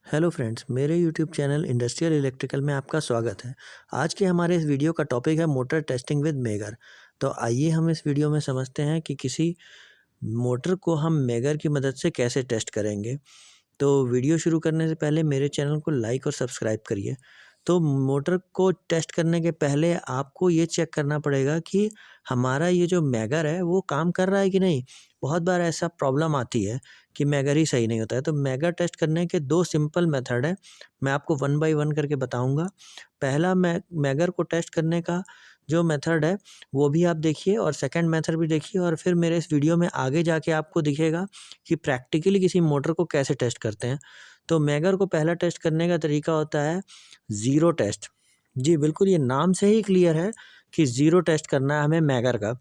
Hello friends, मेरे YouTube channel industrial electrical में आपका स्वागत है। आज के हमारे इस वीडियो का टॉपिक है मोटर टेस्टिंग विद मेगर। तो आइए हम इस वीडियो में समझते हैं कि किसी मोटर को हम मेगर की मदद से कैसे टेस्ट करेंगे। तो वीडियो शुरू करने से पहले मेरे चैनल को लाइक और सब्सक्राइब करिए। तो मोटर को टेस्ट करने के पहले आपको ये चेक करना पड़ेगा कि हमारा ये जो मेगर है वो काम कर रहा है कि नहीं। बहुत बार ऐसा प्रॉब्लम आती है कि मेगर ही सही नहीं होता है। तो मेगर टेस्ट करने के 2 सिंपल मेथड हैं। मैं आपको वन बाय वन करके बताऊँगा। पहला मेगर को टेस्ट करने का जो मेथड है वो भी आप देखिए और सेकंड मेथड भी देखिए और फिर मेरे इस वीडियो में आगे जाके आपको दिखेगा कि प्रैक्टिकली किसी मोटर को कैसे टेस्ट करते हैं। तो मेगर को पहला टेस्ट करने का तरीका होता है ज़ीरो टेस्ट। जी बिल्कुल, ये नाम से ही क्लियर है कि ज़ीरो टेस्ट करना है हमें मेगर का।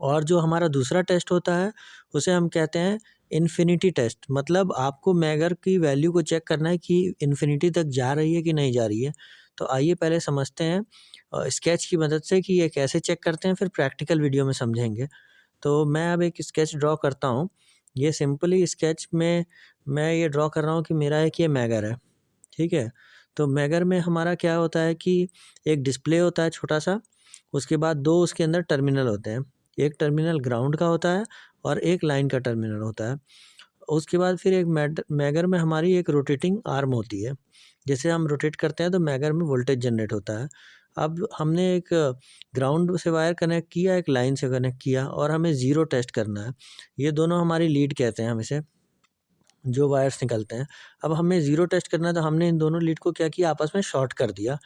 और जो हमारा दूसरा टेस्ट होता है उसे हम कहते हैं इन्फिनिटी टेस्ट। मतलब आपको मेगर की वैल्यू को चेक करना है कि इन्फिनिटी तक जा रही है कि नहीं जा रही है। तो आइए पहले समझते हैं स्केच की मदद से कि ये कैसे चेक करते हैं, फिर प्रैक्टिकल वीडियो में समझेंगे। तो मैं अब एक स्केच ड्रॉ करता हूँ। ये सिंपली स्केच में मैं ये ड्रॉ कर रहा हूँ कि मेरा एक ये मेगर है, ठीक है? तो मेगर में हमारा क्या होता है कि एक डिस्प्ले होता है छोटा-सा, उसके बाद 2 उसके अंदर टर्मिनल होते हैं। एक टर्मिनल ग्राउंड का होता है और एक लाइन का टर्मिनल होता है। उसके बाद फिर एक मेगर में हमारी एक रोटेटिंग आर्म होती है। जैसे हम रोटेट करते हैं तो मेगर में वोल्टेज जनरेट होता है। अब हमने एक ग्राउंड से वायर कनेक्ट किया, एक लाइन से कनेक्ट किया और हमें ज़ीरो टेस्ट करना है। ये दोनों हमारी लीड कहते हैं हम इसे, जो वायर्स निकलते हैं। अब हमें ज़ीरो टेस्ट करना है तो हमने इन दोनों लीड को क्या किया, आपस में शॉर्ट कर दिया।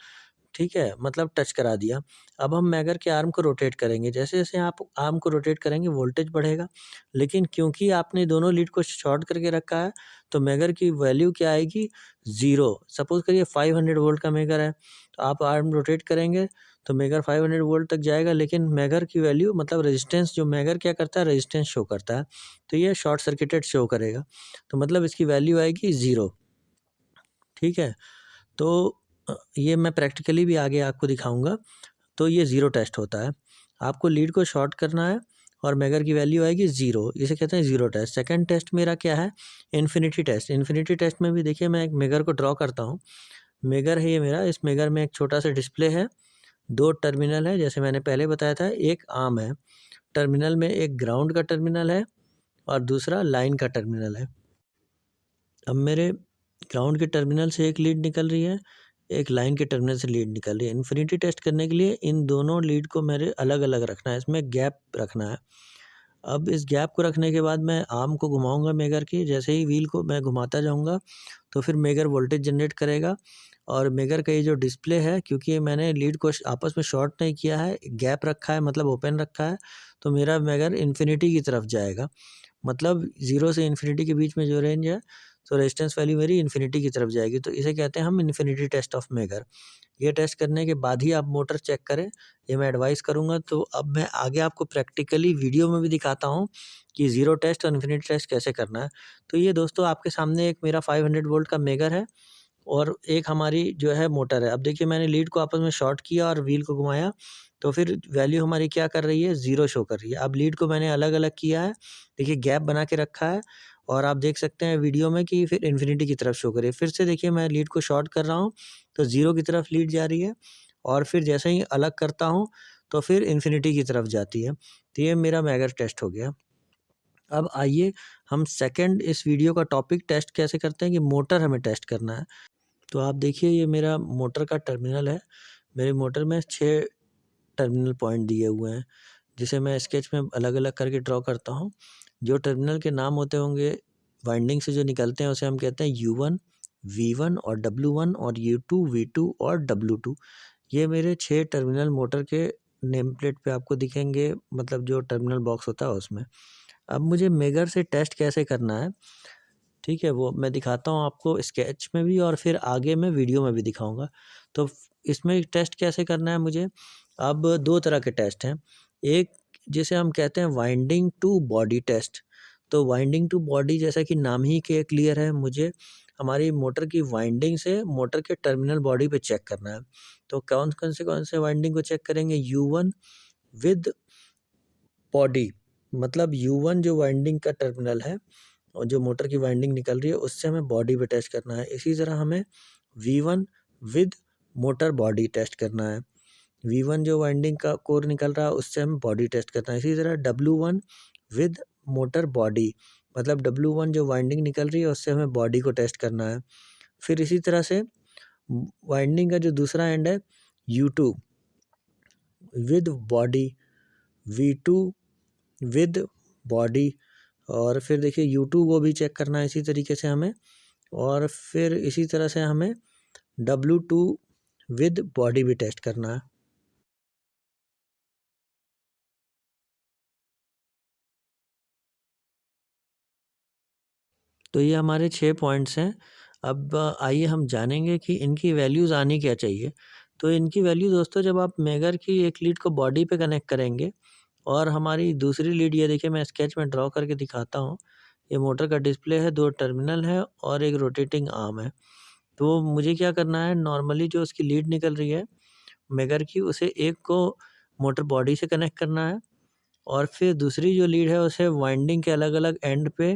ठीक है? मतलब टच करा दिया। अब हम मैगर के आर्म को रोटेट करेंगे। जैसे-जैसे आप आर्म को रोटेट करेंगे वोल्टेज बढ़ेगा। लेकिन क्योंकि आपने दोनों लीड को शॉर्ट करके रखा है, तो मैगर की वैल्यू क्या आएगी? 0। सपोज़ करिए 500 वोल्ट का मैगर है, तो आप आर्म रोटेट करेंगे तो मैगर 500 वोल्ट तक जाएगा, लेकिन मैगर की वैल्यू मतलब रेजिस्टेंस, जो मैगर क्या करता है, रेजिस्टेंस शो करता है। तो ये शॉर्ट सर्किटेड शो करेगा। तो मतलब इसकी वैल्यू आएगी 0। ठीक है? तो ये मैं प्रैक्टिकली भी आगे आपको दिखाऊँगा। तो ये ज़ीरो टेस्ट होता है। आपको लीड को शॉर्ट करना है और मैगर की वैल्यू आएगी 0, इसे कहते हैं ज़ीरो टेस्ट। सेकंड टेस्ट मेरा क्या है? Infinity test. इन्फिनिटी टेस्ट में भी देखिए मैं एक मैगर को ड्रॉ करता हूँ। मैगर है ये मेरा, इस मैगर में एक छोटा-सा डिस्प्ले है, 2 टर्मिनल है जैसे मैंने पहले बताया था, एक आर्म है। टर्मिनल में एक ग्राउंड का टर्मिनल है और दूसरा लाइन का टर्मिनल है। अब मेरे ग्राउंड के टर्मिनल से एक लीड निकल रही है, एक लाइन के टर्मिनल से लीड निकल रही है। इन्फिनिटी टेस्ट करने के लिए इन दोनों लीड को मेरे अलग-अलग रखना है, इसमें गैप रखना है। अब इस गैप को रखने के बाद मैं आर्म को घुमाऊँगा मैगर की, जैसे ही व्हील को मैं घुमाता जाऊँगा, तो फिर मैगर वोल्टेज जनरेट करेगा और मैगर का ये जो डिस्प्ले है, क्योंकि मैंने लीड को आपस में शॉर्ट नहीं किया है, गैप रखा है मतलब ओपन रखा है, तो मेरा मैगर इन्फिनिटी की तरफ जाएगा। मतलब 0 से इन्फिनिटी के बीच में जो रेंज है, तो रेजिस्टेंस वैल्यू मेरी इन्फिनिटी की तरफ जाएगी। तो इसे कहते हैं हम इन्फिनिटी टेस्ट ऑफ मैगर। ये टेस्ट करने के बाद ही आप मोटर चेक करें, ये मैं एडवाइस करूँगा। तो अब मैं आगे आपको प्रैक्टिकली वीडियो में भी दिखाता हूँ कि ज़ीरो टेस्ट और इन्फिनिटी टेस्ट कैसे करना है। तो ये दोस्तों आपके सामने एक मेरा 500 वोल्ट का मैगर है और एक हमारी जो है मोटर है। अब देखिए मैंने लीड को आपस में शॉर्ट किया और व्हील को घुमाया, तो फिर वैल्यू हमारी क्या कर रही है? 0 शो कर रही है। अब लीड को मैंने अलग-अलग किया है, देखिए गैप बना के रखा है और आप देख सकते हैं वीडियो में कि फिर इन्फिनिटी की तरफ शो कर रही है। फिर से देखिए मैं लीड को शॉर्ट कर रहा हूँ, तो 0 की तरफ लीड जा रही है और फिर जैसे ही अलग करता हूँ, तो फिर इन्फिनिटी की तरफ जाती है। तो ये मेरा मैगर टेस्ट हो गया। अब आइए हम सेकंड इस वीडियो का टॉपिक टेस्ट कैसे करते हैं कि मोटर हमें टेस्ट करना है। तो आप देखिए ये मेरा मोटर का टर्मिनल है। मेरे मोटर में 6 टर्मिनल पॉइंट दिए हुए हैं, जिसे मैं स्केच में अलग-अलग करके ड्रॉ करता हूँ। जो टर्मिनल के नाम होते होंगे, वाइंडिंग से जो निकलते हैं उसे हम कहते हैं U1, V1 और W1 और U2, V2 और W2। ये मेरे 6 टर्मिनल मोटर के नेम प्लेट पे आपको दिखेंगे, मतलब जो टर्मिनल बॉक्स होता है उसमें। अब मुझे मेगर से टेस्ट कैसे करना है, ठीक है, वो मैं दिखाता हूँ आपको स्केच में भी और फिर आगे मैं वीडियो में भी दिखाऊँगा। तो इसमें टेस्ट कैसे करना है मुझे, अब 2 तरह के टेस्ट हैं। एक जिसे हम कहते हैं वाइंडिंग टू बॉडी टेस्ट। तो वाइंडिंग टू बॉडी जैसा कि नाम ही के क्लियर है, मुझे हमारी मोटर की वाइंडिंग से मोटर के टर्मिनल बॉडी पे चेक करना है। तो कौन से वाइंडिंग को चेक करेंगे? U1 विद बॉडी, मतलब U1 जो वाइंडिंग का टर्मिनल है और जो मोटर की वाइंडिंग निकल रही है उससे हमें बॉडी पे टेस्ट करना है। इसी तरह हमें V1 with motor body test करना है। V1 जो वाइंडिंग का कोर निकल रहा है उससे हमें बॉडी टेस्ट करना है। इसी तरह W1 विद मोटर बॉडी, मतलब W1 जो वाइंडिंग निकल रही है उससे हमें बॉडी को टेस्ट करना है। फिर इसी तरह से वाइंडिंग का जो दूसरा एंड है U2 with body, V2 with body, और फिर देखिए U2 को भी चेक करना है इसी तरीके से हमें, और फिर इसी तरह से हमें W2 विद बॉडी भी टेस्ट करना है। तो ये हमारे 6 पॉइंट्स हैं। अब आइए हम जानेंगे कि इनकी वैल्यूज़ आनी क्या चाहिए। तो इनकी वैल्यू दोस्तों, जब आप मेगर की एक लीड को बॉडी पे कनेक्ट करेंगे और हमारी दूसरी लीड, ये देखिए मैं स्केच में ड्रॉ करके दिखाता हूँ। ये मोटर का डिस्प्ले है, 2 टर्मिनल है और एक रोटेटिंग आर्म है। तो मुझे क्या करना है, नॉर्मली जो उसकी लीड निकल रही है मेगर की, उसे एक को मोटर बॉडी से कनेक्ट करना है और फिर दूसरी जो लीड है उसे वाइंडिंग के अलग-अलग एंड पे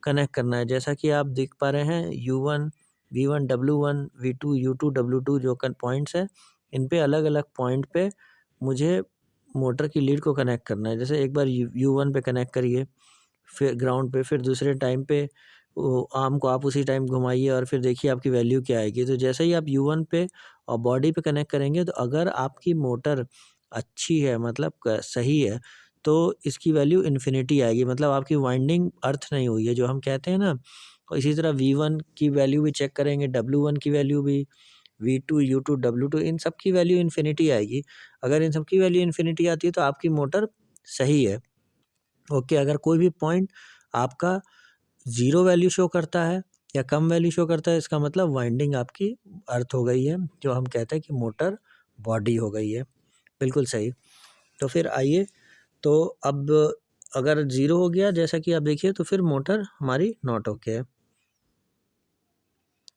कनेक्ट करना है। जैसा कि आप देख पा रहे हैं U1, V1, W1, V2, U2, W2 जो पॉइंट्स हैं, इन पे अलग-अलग पॉइंट पे मुझे मोटर की लीड को कनेक्ट करना है। जैसे एक बार U1 पे कनेक्ट करिए, फिर ग्राउंड पे, फिर दूसरे टाइम पे वो आर्म को आप उसी टाइम घुमाइए और फिर देखिए आपकी वैल्यू क्या आएगी। तो जैसे ही आप U1 पे और बॉडी पे कनेक्ट करेंगे, तो अगर आपकी मोटर अच्छी है, मतलब सही है, तो इसकी वैल्यू इन्फिनिटी आएगी, मतलब आपकी वाइंडिंग अर्थ नहीं हुई है जो हम कहते हैं ना। और इसी तरह V1 की वैल्यू भी चेक करेंगे, W1 की वैल्यू भी, V2, U2, W2, इन सब की वैल्यू इन्फिनिटी आएगी। अगर इन सब की वैल्यू इन्फिनिटी आती है तो आपकी मोटर सही है। ओके, अगर कोई भी पॉइंट आपका ज़ीरो वैल्यू शो करता है या कम वैल्यू शो करता है, इसका मतलब वाइंडिंग आपकी अर्थ हो गई है, जो हम कहते हैं कि मोटर बॉडी हो गई है। बिल्कुल सही। तो फिर आइए, तो अब अगर ज़ीरो हो गया जैसा कि आप देखिए, तो फिर मोटर हमारी नॉट ओके है।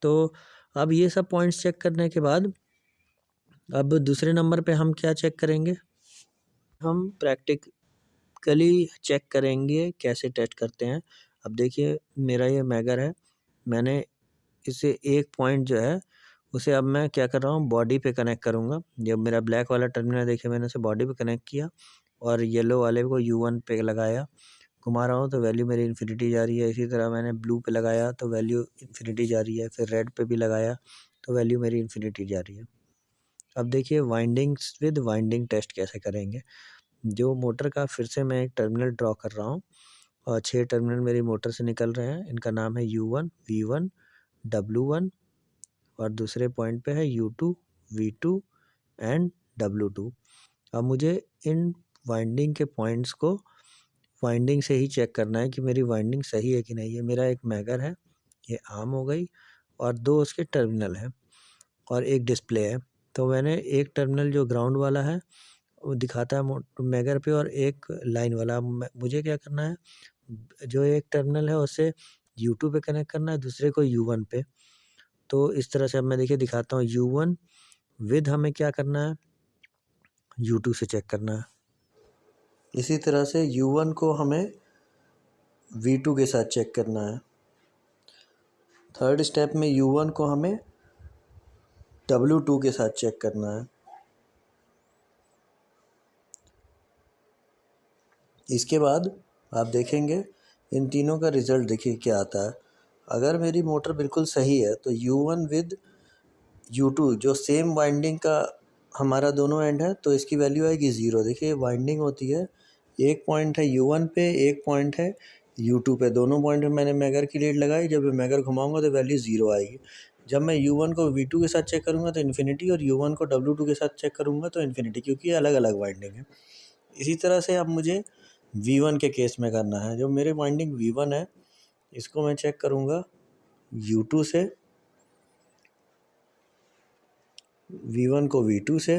तो अब ये सब पॉइंट्स चेक करने के बाद अब दूसरे नंबर पे हम क्या चेक करेंगे, हम प्रैक्टिकली चेक करेंगे कैसे टेस्ट करते हैं। अब देखिए मेरा ये मैगर है, मैंने इसे एक पॉइंट जो है उसे अब मैं क्या कर रहा हूँ, बॉडी पे कनेक्ट करूँगा। जब मेरा ब्लैक वाला टर्मिनल देखिए मैंने उसे बॉडी पे कनेक्ट किया और येलो वाले को U1 पे लगाया, घुमा रहा हूँ तो वैल्यू मेरी इन्फिनिटी जा रही है। इसी तरह मैंने ब्लू पे लगाया तो वैल्यू इन्फिनिटी जा रही है, फिर रेड पे भी लगाया तो वैल्यू मेरी इन्फिनिटी जा रही है। अब देखिए वाइंडिंग्स विद वाइंडिंग टेस्ट कैसे करेंगे। जो मोटर का फिर से मैं एक टर्मिनल ड्रॉ कर रहा हूँ और 6 टर्मिनल मेरी मोटर से निकल रहे हैं। इनका नाम है U1, V1, W1 और दूसरे पॉइंट पे है U2, V2 एंड W2। अब मुझे इन वाइंडिंग के पॉइंट्स को वाइंडिंग से ही चेक करना है कि मेरी वाइंडिंग सही है कि नहीं। ये मेरा एक मैगर है, ये आर्म हो गई और 2 उसके टर्मिनल हैं और एक डिस्प्ले है। तो मैंने एक टर्मिनल जो ग्राउंड वाला है वो दिखाता है मैगर पे, और एक लाइन वाला। मुझे क्या करना है, जो एक टर्मिनल है उसे U2 पे कनेक्ट करना है, दूसरे को U1 पे। तो इस तरह से अब मैं देखिए दिखाता हूँ, U1 विद हमें क्या करना है, U2 से चेक करना है। इसी तरह से U1 को हमें V2 के साथ चेक करना है। थर्ड स्टेप में U1 को हमें W2 के साथ चेक करना है। इसके बाद आप देखेंगे इन तीनों का रिज़ल्ट देखिए क्या आता है। अगर मेरी मोटर बिल्कुल सही है तो U1 विद U2 जो सेम वाइंडिंग का हमारा दोनों एंड है, तो इसकी वैल्यू आएगी 0। देखिए वाइंडिंग होती है, एक पॉइंट है U1 पे, एक पॉइंट है U2 पे। दोनों पॉइंट पे मैंने मैगर की लीड लगाई, जब मैं मैगर घुमाऊंगा तो वैल्यू 0 आएगी। जब मैं U1 को V2 के साथ चेक करूँगा तो इन्फिनिटी, और U1 को W2 के साथ चेक करूँगा तो इन्फिनिटी, क्योंकि ये अलग अलग वाइंडिंग है। इसी तरह से अब मुझे V1 के केस में करना है। जो मेरे वाइंडिंग V1 है इसको मैं चेक करूँगा U2 से, V1 को V2 से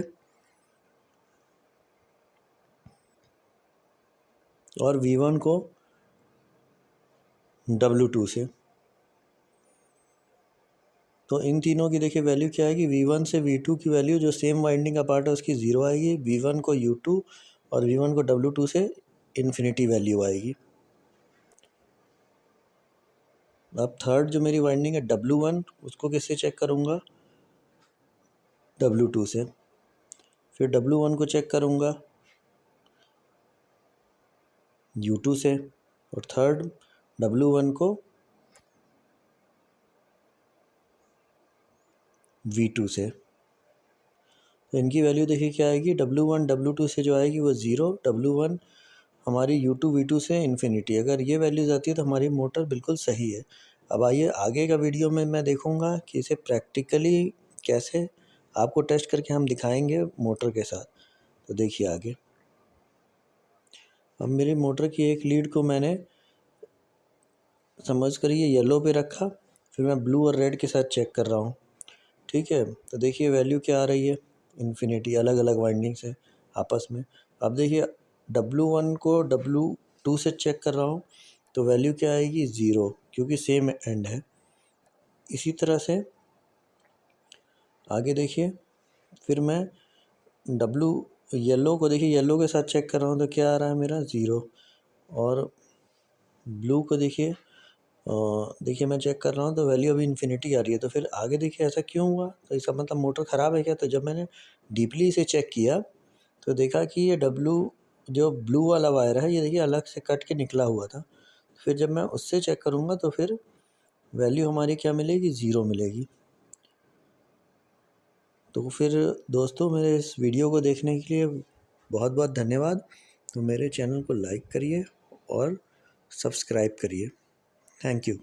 और V1 को W2 से। तो इन तीनों की देखिए वैल्यू क्या आएगी, V1 से V2 की वैल्यू जो सेम वाइंडिंग का पार्ट है उसकी 0 आएगी, V1 को U2 और V1 को W2 से इन्फिनिटी वैल्यू आएगी। अब थर्ड जो मेरी वाइंडिंग है W1, उसको किससे चेक करूँगा, W2 से। फिर W1 को चेक करूँगा U2 से, और थर्ड W1 को V2 से। तो इनकी वैल्यू देखिए क्या आएगी, W1 W2 से जो आएगी वो 0, W1 हमारी U2 V2 से इन्फिनिटी। अगर ये वैल्यूज़ आती है तो हमारी मोटर बिल्कुल सही है। अब आइए आगे का वीडियो में मैं देखूँगा कि इसे प्रैक्टिकली कैसे आपको टेस्ट करके हम दिखाएंगे मोटर के साथ। तो देखिए आगे। अब मेरी मोटर की एक लीड को मैंने समझ कर ये येलो पे रखा, फिर मैं ब्लू और रेड के साथ चेक कर रहा हूँ। ठीक है, तो देखिए वैल्यू क्या आ रही है, इन्फिनिटी, अलग अलग वाइंडिंग से आपस में। अब देखिए W1 को W2 से चेक कर रहा हूँ तो वैल्यू क्या आएगी, 0, क्योंकि सेम एंड है। इसी तरह से आगे देखिए, फिर मैं येलो को देखिए, येलो के साथ चेक कर रहा हूँ तो क्या आ रहा है मेरा, 0। और ब्लू को देखिए मैं चेक कर रहा हूँ तो वैल्यू अभी इन्फिनिटी आ रही है। तो फिर आगे देखिए ऐसा क्यों हुआ, तो इसका मतलब मोटर ख़राब है क्या। तो जब मैंने डीपली इसे चेक किया तो देखा कि ये जो ब्लू वाला वायर है ये देखिए अलग से कट के निकला हुआ था। फिर जब मैं उससे चेक करूँगा तो फिर वैल्यू हमारी क्या मिलेगी, 0 मिलेगी। तो फिर दोस्तों मेरे इस वीडियो को देखने के लिए बहुत बहुत धन्यवाद। तो मेरे चैनल को लाइक करिए और सब्सक्राइब करिए। Thank you.